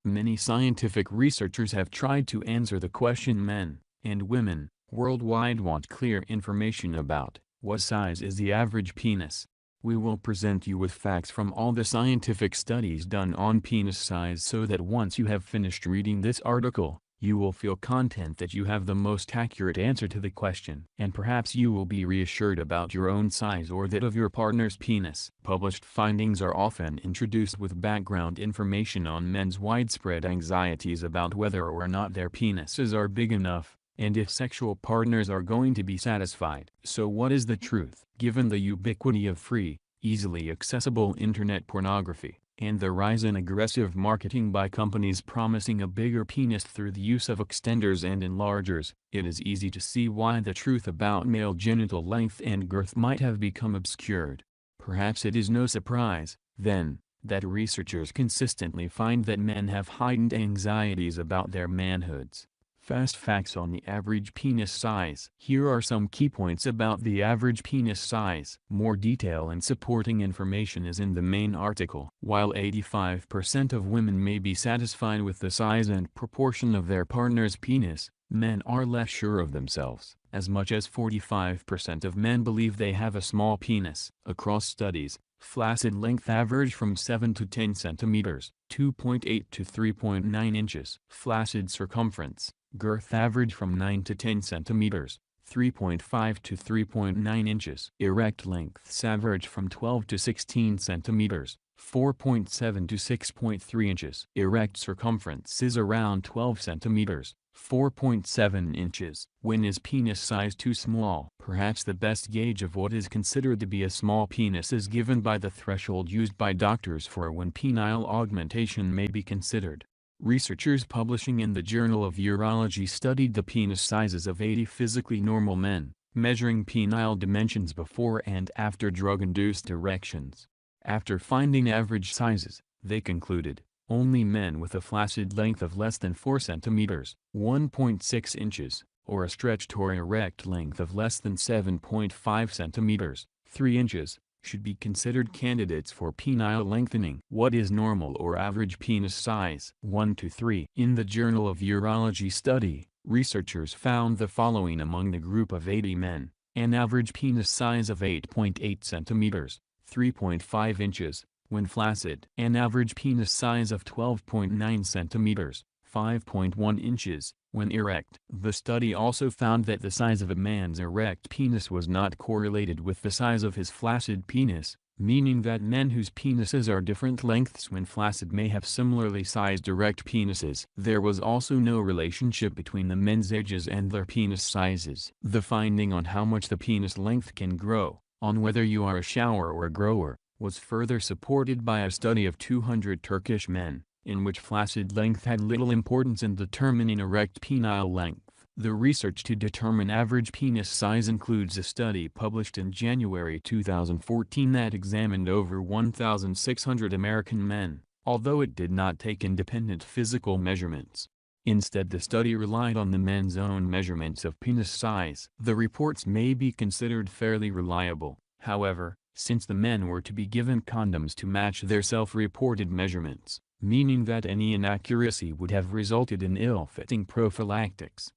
Many scientific researchers have tried to answer the question men and women worldwide want clear information about: what size is the average penis? We will present you with facts from all the scientific studies done on penis size so that once you have finished reading this article, you will feel content that you have the most accurate answer to the question. And perhaps you will be reassured about your own size or that of your partner's penis. Published findings are often introduced with background information on men's widespread anxieties about whether or not their penises are big enough, and if sexual partners are going to be satisfied. So what is the truth? Given the ubiquity of free, easily accessible internet pornography, and the rise in aggressive marketing by companies promising a bigger penis through the use of extenders and enlargers, it is easy to see why the truth about male genital length and girth might have become obscured. Perhaps it is no surprise, then, that researchers consistently find that men have heightened anxieties about their manhoods. Fast facts on the average penis size. Here are some key points about the average penis size. More detail and supporting information is in the main article. While 85% of women may be satisfied with the size and proportion of their partner's penis, men are less sure of themselves. As much as 45% of men believe they have a small penis. Across studies, flaccid length average from 7 to 10 centimeters, 2.8 to 3.9 inches. Flaccid circumference, girth average from 9 to 10 centimeters, 3.5 to 3.9 inches. Erect lengths average from 12 to 16 centimeters, 4.7 to 6.3 inches. Erect circumference is around 12 centimeters, 4.7 inches. When is penis size too small? Perhaps the best gauge of what is considered to be a small penis is given by the threshold used by doctors for when penile augmentation may be considered. Researchers publishing in the Journal of Urology studied the penis sizes of 80 physically normal men, measuring penile dimensions before and after drug-induced erections. After finding average sizes, they concluded, only men with a flaccid length of less than 4 centimeters, 1.6 inches, or a stretched or erect length of less than 7.5 centimeters, 3 inches, should be considered candidates for penile lengthening. What is normal or average penis size? 1 to 3. In the Journal of Urology study, researchers found the following among the group of 80 men: an average penis size of 8.8 centimeters, 3.5 inches, when flaccid; an average penis size of 12.9 centimeters, 5.1 inches, when erect. The study also found that the size of a man's erect penis was not correlated with the size of his flaccid penis, meaning that men whose penises are different lengths when flaccid may have similarly sized erect penises. There was also no relationship between the men's ages and their penis sizes. The finding on how much the penis length can grow, on whether you are a shower or a grower, was further supported by a study of 200 Turkish men, in which flaccid length had little importance in determining erect penile length. The research to determine average penis size includes a study published in January 2014 that examined over 1,600 American men, although it did not take independent physical measurements. Instead, the study relied on the men's own measurements of penis size. The reports may be considered fairly reliable, however, since the men were to be given condoms to match their self-reported measurements, meaning that any inaccuracy would have resulted in ill-fitting prophylactics.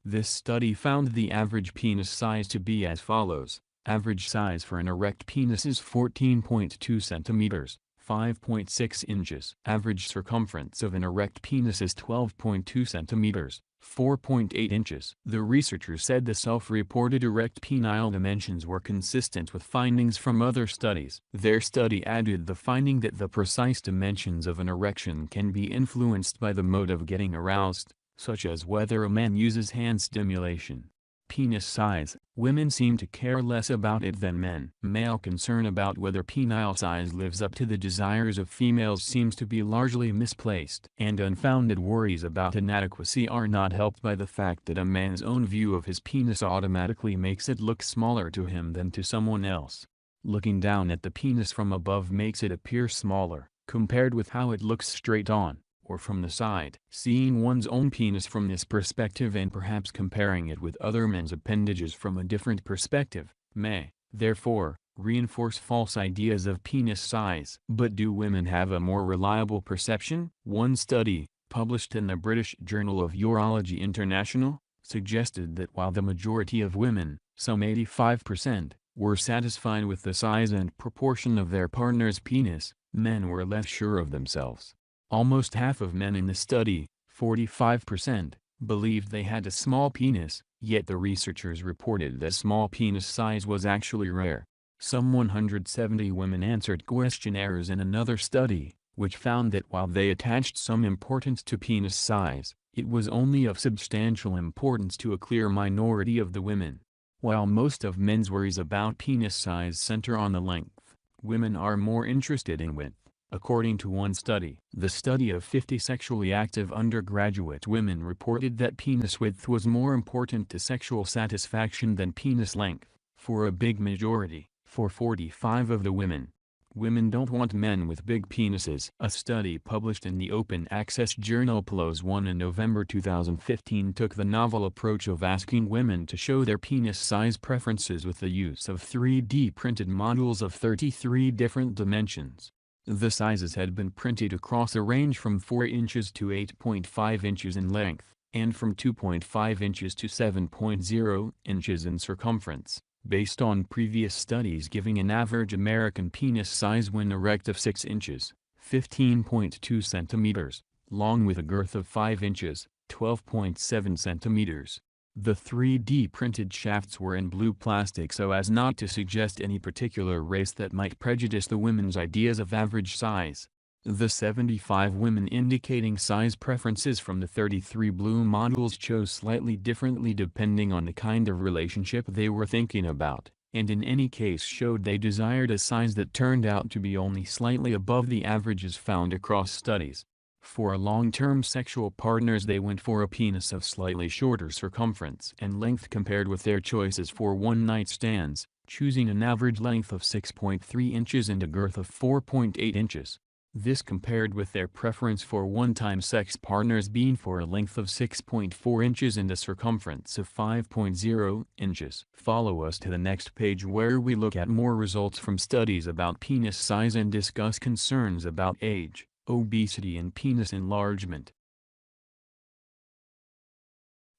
This study found the average penis size to be as follows. Average size for an erect penis is 14.2 centimeters, 5.6 inches. Average circumference of an erect penis is 12.2 centimeters, 4.8 inches. The researchers said the self-reported erect penile dimensions were consistent with findings from other studies. Their study added the finding that the precise dimensions of an erection can be influenced by the mode of getting aroused, such as whether a man uses hand stimulation. Penis size. Women seem to care less about it than men. Male concern about whether penile size lives up to the desires of females seems to be largely misplaced. And unfounded worries about inadequacy are not helped by the fact that a man's own view of his penis automatically makes it look smaller to him than to someone else. Looking down at the penis from above makes it appear smaller, compared with how it looks straight on, or from the side. Seeing one's own penis from this perspective and perhaps comparing it with other men's appendages from a different perspective, may, therefore, reinforce false ideas of penis size. But do women have a more reliable perception? One study, published in the British Journal of Urology International, suggested that while the majority of women, some 85%, were satisfied with the size and proportion of their partner's penis, men were less sure of themselves. Almost half of men in the study, 45%, believed they had a small penis, yet the researchers reported that small penis size was actually rare. Some 170 women answered questionnaires in another study, which found that while they attached some importance to penis size, it was only of substantial importance to a clear minority of the women. While most of men's worries about penis size center on the length, women are more interested in width, according to one study. The study of 50 sexually active undergraduate women reported that penis width was more important to sexual satisfaction than penis length, for a big majority, for 45 of the women. Women don't want men with big penises. A study published in the open-access journal PLOS One in November 2015 took the novel approach of asking women to show their penis size preferences with the use of 3D printed models of 33 different dimensions. The sizes had been printed across a range from 4 inches to 8.5 inches in length, and from 2.5 inches to 7.0 inches in circumference, based on previous studies giving an average American penis size when erect of 6 inches, 15.2 centimeters, long with a girth of 5 inches, 12.7 centimeters. The 3D printed shafts were in blue plastic so as not to suggest any particular race that might prejudice the women's ideas of average size. The 75 women indicating size preferences from the 33 blue models chose slightly differently depending on the kind of relationship they were thinking about, and in any case showed they desired a size that turned out to be only slightly above the averages found across studies. For long-term sexual partners they went for a penis of slightly shorter circumference and length compared with their choices for one-night stands, choosing an average length of 6.3 inches and a girth of 4.8 inches. This compared with their preference for one-time sex partners being for a length of 6.4 inches and a circumference of 5.0 inches. Follow us to the next page where we look at more results from studies about penis size and discuss concerns about age, obesity and penis enlargement.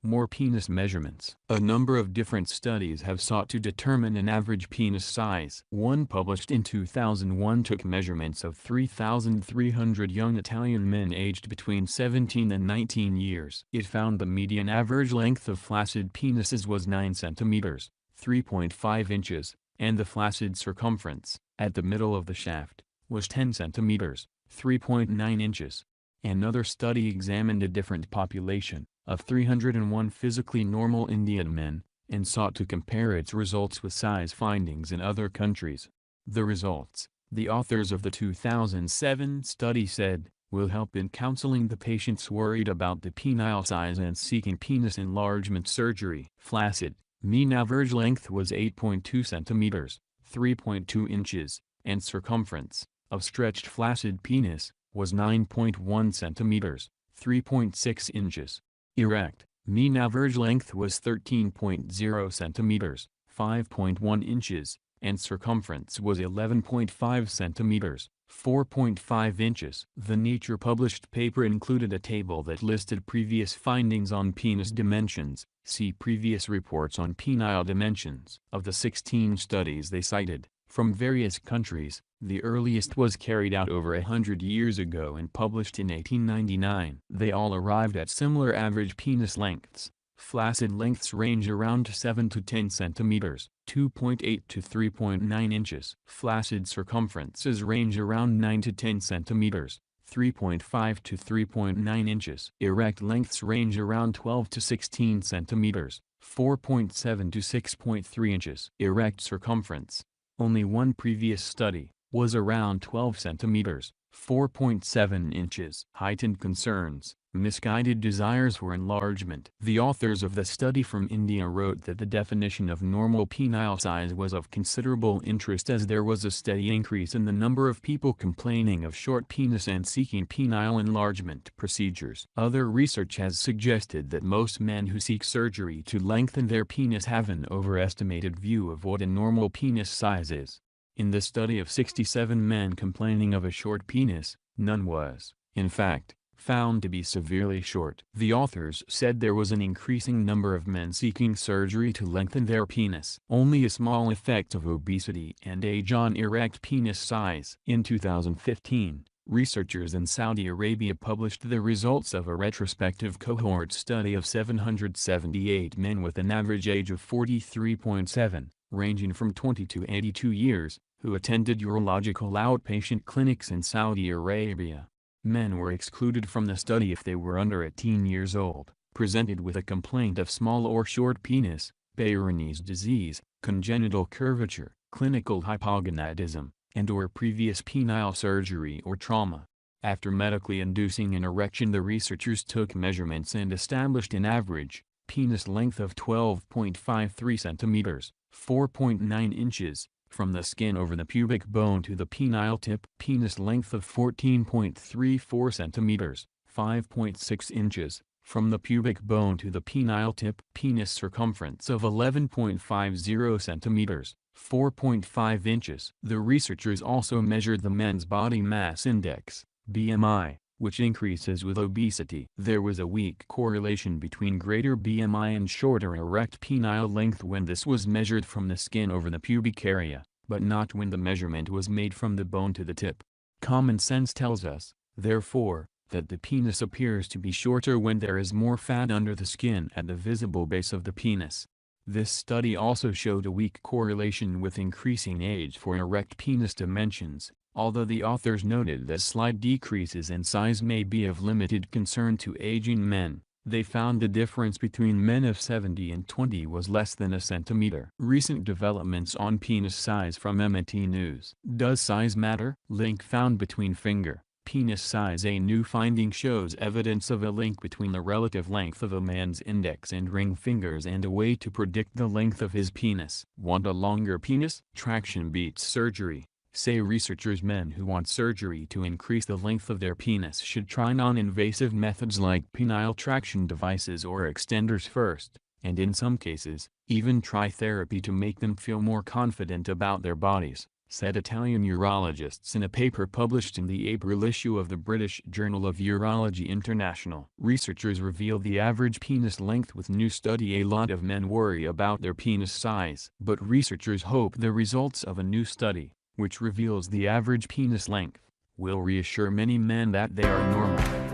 More penis measurements. A number of different studies have sought to determine an average penis size. One published in 2001 took measurements of 3,300 young Italian men aged between 17 and 19 years. It found the median average length of flaccid penises was 9 centimeters, 3.5 inches, and the flaccid circumference, at the middle of the shaft, was 10 centimeters, 3.9 inches. Another study examined a different population, of 301 physically normal Indian men, and sought to compare its results with size findings in other countries. The results, the authors of the 2007 study said, will help in counseling the patients worried about the penile size and seeking penis enlargement surgery. Flaccid, mean average length was 8.2 centimeters, 3.2 inches, and circumference, of stretched flaccid penis, was 9.1 centimeters, 3.6 inches. Erect, mean average length was 13.0 centimeters, 5.1 inches, and circumference was 11.5 centimeters, 4.5 inches. The Nature published paper included a table that listed previous findings on penis dimensions. See previous reports on penile dimensions. Of the 16 studies they cited, from various countries, the earliest was carried out over 100 years ago and published in 1899. They all arrived at similar average penis lengths. Flaccid lengths range around 7 to 10 centimeters, 2.8 to 3.9 inches. Flaccid circumferences range around 9 to 10 centimeters, 3.5 to 3.9 inches. Erect lengths range around 12 to 16 centimeters, 4.7 to 6.3 inches. Erect circumference, only one previous study, was around 12 centimeters, 4.7 inches. Heightened concerns, misguided desires for enlargement. The authors of the study from India wrote that the definition of normal penile size was of considerable interest as there was a steady increase in the number of people complaining of short penis and seeking penile enlargement procedures. Other research has suggested that most men who seek surgery to lengthen their penis have an overestimated view of what a normal penis size is. In the study of 67 men complaining of a short penis, none was, in fact, found to be severely short. The authors said there was an increasing number of men seeking surgery to lengthen their penis. Only a small effect of obesity and age on erect penis size. In 2015, researchers in Saudi Arabia published the results of a retrospective cohort study of 778 men with an average age of 43.7, ranging from 20 to 82 years, who attended urological outpatient clinics in Saudi Arabia. Men were excluded from the study if they were under 18 years old, presented with a complaint of small or short penis, Peyronie's disease, congenital curvature, clinical hypogonadism, and/or previous penile surgery or trauma. After medically inducing an erection, the researchers took measurements and established an average penis length of 12.53 centimeters, 4.9 inches, from the skin over the pubic bone to the penile tip. Penis length of 14.34 centimeters, 5.6 inches, from the pubic bone to the penile tip. Penis circumference of 11.50 centimeters, 4.5 inches. The researchers also measured the men's body mass index, BMI, which increases with obesity. There was a weak correlation between greater BMI and shorter erect penile length when this was measured from the skin over the pubic area, but not when the measurement was made from the bone to the tip. Common sense tells us, therefore, that the penis appears to be shorter when there is more fat under the skin at the visible base of the penis. This study also showed a weak correlation with increasing age for erect penis dimensions. Although the authors noted that slight decreases in size may be of limited concern to aging men, they found the difference between men of 70 and 20 was less than a centimeter. Recent developments on penis size from MNT News. Does size matter? Link found between finger, penis size. A new finding shows evidence of a link between the relative length of a man's index and ring fingers and a way to predict the length of his penis. Want a longer penis? Traction beats surgery, say researchers. Men who want surgery to increase the length of their penis should try non-invasive methods like penile traction devices or extenders first, and in some cases, even try therapy to make them feel more confident about their bodies, said Italian urologists in a paper published in the April issue of the British Journal of Urology International. Researchers reveal the average penis length with new study. A lot of men worry about their penis size, but researchers hope the results of a new study, which reveals the average penis length, will reassure many men that they are normal.